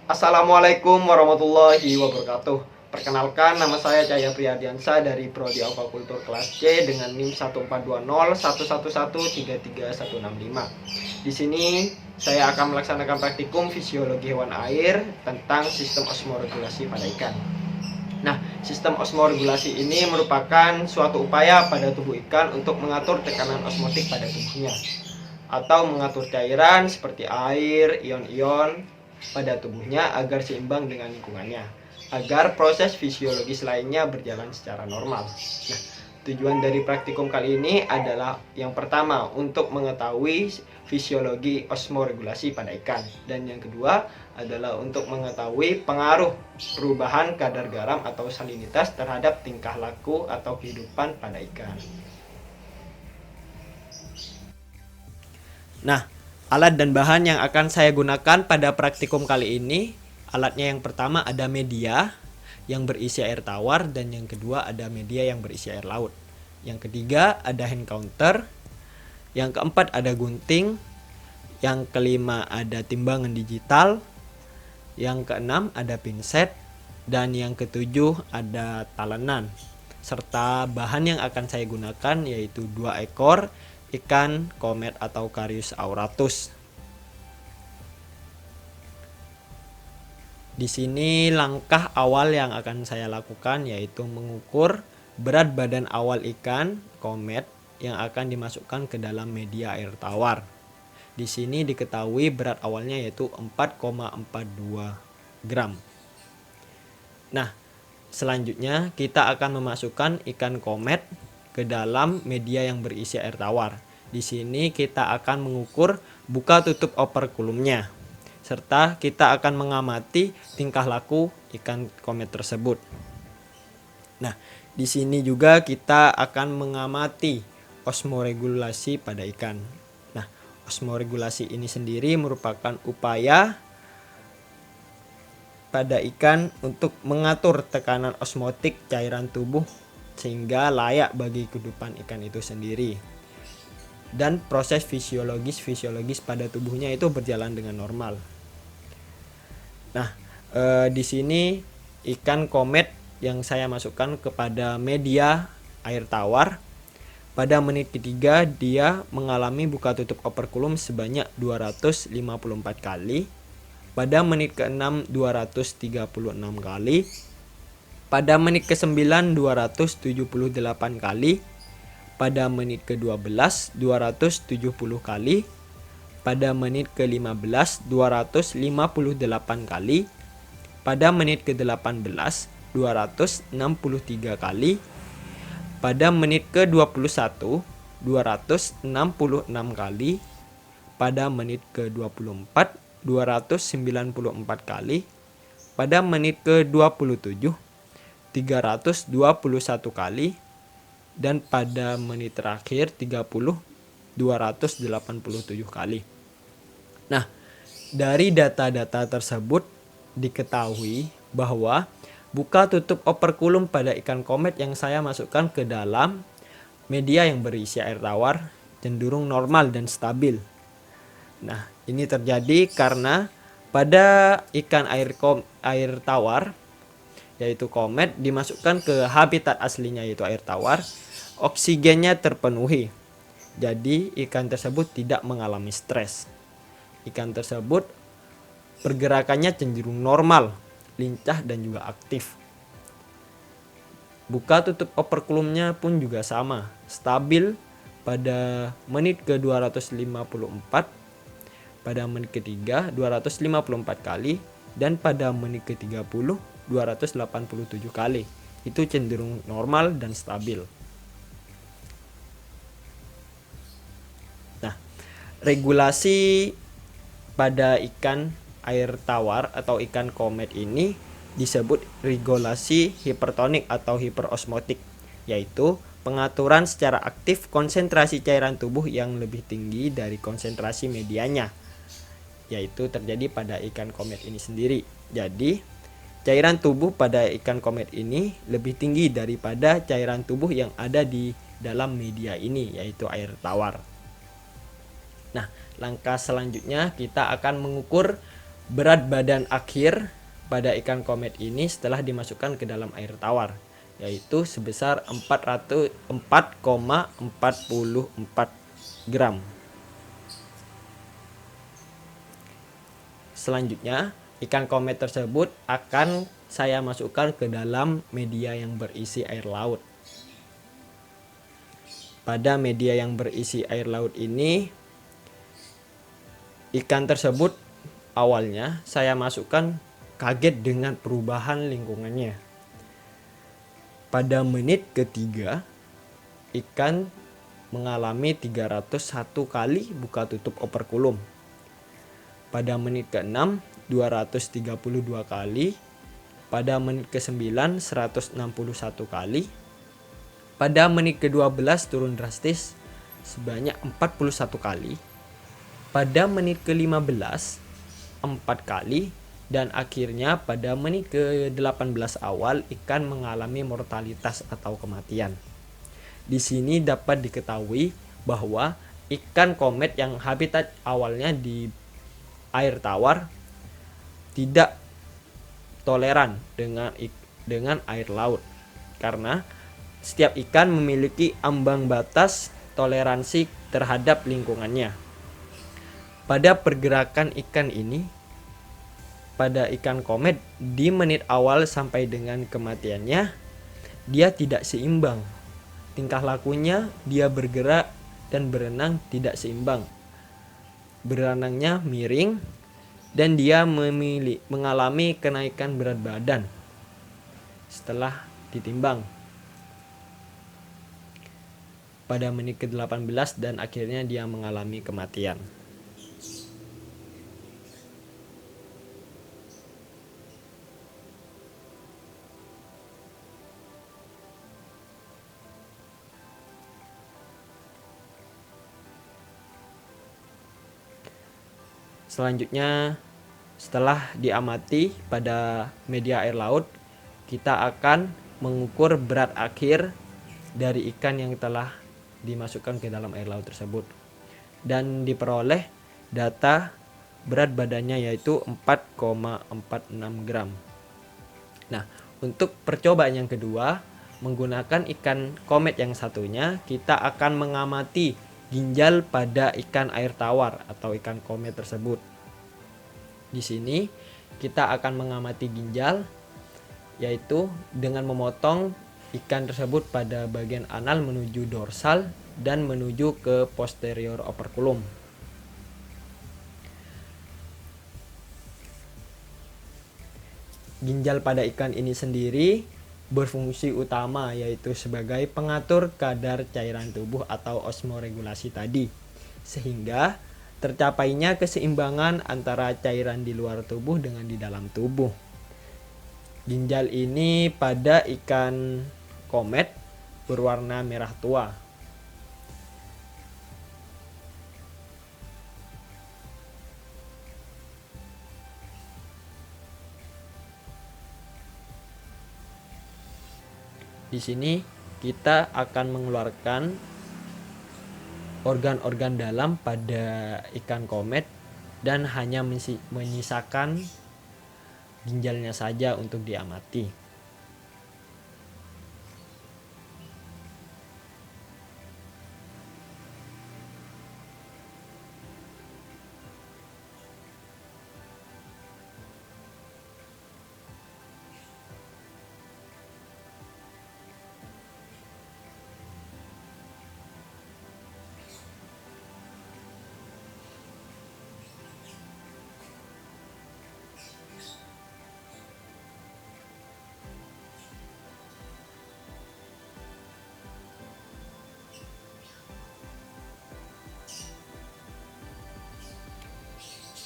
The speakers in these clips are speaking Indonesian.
Assalamualaikum warahmatullahi wabarakatuh. Perkenalkan, nama saya Cahya Priyadiansa dari Prodi Aquaculture kelas C dengan NIM 1420111336165. Di sini saya akan melaksanakan praktikum fisiologi hewan air tentang sistem osmoregulasi pada ikan. Nah, sistem osmoregulasi ini merupakan suatu upaya pada tubuh ikan untuk mengatur tekanan osmotik pada tubuhnya atau mengatur cairan seperti air, ion-ion pada tubuhnya agar seimbang dengan lingkungannya, agar proses fisiologis lainnya berjalan secara normal. Nah, tujuan dari praktikum kali ini adalah yang pertama untuk mengetahui fisiologi osmoregulasi pada ikan, dan yang kedua adalah untuk mengetahui pengaruh perubahan kadar garam atau salinitas terhadap tingkah laku atau kehidupan pada ikan. Nah, alat dan bahan yang akan saya gunakan pada praktikum kali ini, alatnya yang pertama ada media yang berisi air tawar, dan yang kedua ada media yang berisi air laut. Yang ketiga ada hand counter, yang keempat ada gunting, yang kelima ada timbangan digital, yang keenam ada pinset, dan yang ketujuh ada talenan. Serta bahan yang akan saya gunakan yaitu 2 ekor ikan komet atau Carius auratus. Di sini langkah awal yang akan saya lakukan yaitu mengukur berat badan awal ikan komet yang akan dimasukkan ke dalam media air tawar. Di sini diketahui berat awalnya yaitu 4,42 gram. Nah, selanjutnya kita akan memasukkan ikan komet ke dalam media yang berisi air tawar. Di sini kita akan mengukur buka tutup operkulumnya, serta kita akan mengamati tingkah laku ikan komet tersebut. Nah, di sini juga kita akan mengamati osmoregulasi pada ikan. Nah, osmoregulasi ini sendiri merupakan upaya pada ikan untuk mengatur tekanan osmotik cairan tubuh sehingga layak bagi kehidupan ikan itu sendiri, dan proses fisiologis pada tubuhnya itu berjalan dengan normal. Nah, di sini ikan komet yang saya masukkan kepada media air tawar, pada menit ketiga dia mengalami buka tutup operkulum sebanyak 254 kali, pada menit ke-6 236 kali, pada menit ke-9 278 kali, pada menit ke-12 270 kali, pada menit ke-15 258 kali, pada menit ke-18 263 kali, pada menit ke-21 266 kali, pada menit ke-24 294 kali, pada menit ke-27 321 kali, dan pada menit terakhir 30 287 kali. Nah, dari data-data tersebut diketahui bahwa buka tutup operkulum pada ikan komet yang saya masukkan ke dalam media yang berisi air tawar cenderung normal dan stabil. Nah, ini terjadi karena pada ikan air tawar yaitu komet dimasukkan ke habitat aslinya yaitu air tawar, oksigennya terpenuhi. Jadi ikan tersebut tidak mengalami stres. Ikan tersebut pergerakannya cenderung normal, lincah dan juga aktif. Buka tutup operkulumnya pun juga sama, stabil pada menit ke-254, pada menit ketiga 254 kali, dan pada menit ke-30 287 kali. Itu cenderung normal dan stabil. Nah, regulasi pada ikan air tawar atau ikan komet ini disebut regulasi hipertonik atau hiperosmotik, yaitu pengaturan secara aktif konsentrasi cairan tubuh yang lebih tinggi dari konsentrasi medianya, yaitu terjadi pada ikan komet ini sendiri. Jadi cairan tubuh pada ikan komet ini lebih tinggi daripada cairan tubuh yang ada di dalam media ini, yaitu air tawar. Nah, langkah selanjutnya kita akan mengukur berat badan akhir pada ikan komet ini setelah dimasukkan ke dalam air tawar, yaitu sebesar 4,44 gram. Selanjutnya, ikan komet tersebut akan saya masukkan ke dalam media yang berisi air laut. Pada media yang berisi air laut ini, ikan tersebut awalnya saya masukkan kaget dengan perubahan lingkungannya. Pada menit ketiga, ikan mengalami 301 kali buka tutup operkulum. Pada menit ke-6, 232 kali. Pada menit ke-9, 161 kali. Pada menit ke-12 turun drastis sebanyak 41 kali. Pada menit ke-15, 4 kali. Dan akhirnya pada menit ke-18 awal ikan mengalami mortalitas atau kematian. Di sini dapat diketahui bahwa ikan komet yang habitat awalnya di air tawar tidak toleran dengan air laut, karena setiap ikan memiliki ambang batas toleransi terhadap lingkungannya. Pada pergerakan ikan ini, pada ikan komet di menit awal sampai dengan kematiannya, dia tidak seimbang. Tingkah lakunya dia bergerak dan berenang tidak seimbang. Berenangnya miring dan dia mengalami kenaikan berat badan setelah ditimbang pada menit ke-18 dan akhirnya dia mengalami kematian. Selanjutnya, setelah diamati pada media air laut, kita akan mengukur berat akhir dari ikan yang telah dimasukkan ke dalam air laut tersebut. Dan diperoleh data berat badannya yaitu 4,46 gram. Nah, untuk percobaan yang kedua, menggunakan ikan komet yang satunya, kita akan mengamati ginjal pada ikan air tawar atau ikan komet tersebut. Di sini kita akan mengamati ginjal, yaitu dengan memotong ikan tersebut pada bagian anal menuju dorsal dan menuju ke posterior operculum. Ginjal pada ikan ini sendiri berfungsi utama, yaitu sebagai pengatur kadar cairan tubuh atau osmoregulasi tadi, sehingga tercapainya keseimbangan antara cairan di luar tubuh dengan di dalam tubuh. Ginjal ini pada ikan komet berwarna merah tua. Di sini kita akan mengeluarkan organ-organ dalam pada ikan komet dan hanya menyisakan ginjalnya saja untuk diamati.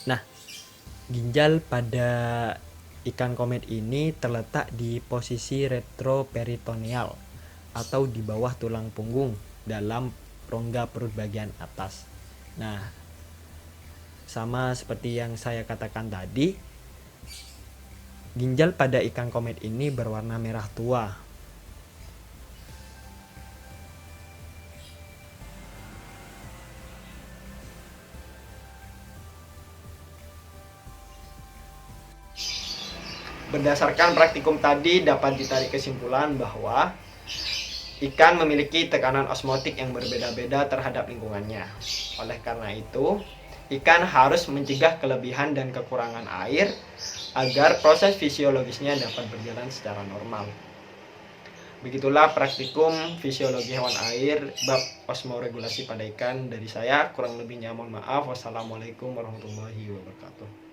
Nah, ginjal pada ikan komet ini terletak di posisi retroperitoneal atau di bawah tulang punggung dalam rongga perut bagian atas. Nah, sama seperti yang saya katakan tadi, ginjal pada ikan komet ini berwarna merah tua. Berdasarkan praktikum tadi dapat ditarik kesimpulan bahwa ikan memiliki tekanan osmotik yang berbeda-beda terhadap lingkungannya. Oleh karena itu, ikan harus mencegah kelebihan dan kekurangan air agar proses fisiologisnya dapat berjalan secara normal. Begitulah praktikum fisiologi hewan air bab osmoregulasi pada ikan dari saya. Kurang lebihnya mohon maaf. Wassalamualaikum warahmatullahi wabarakatuh.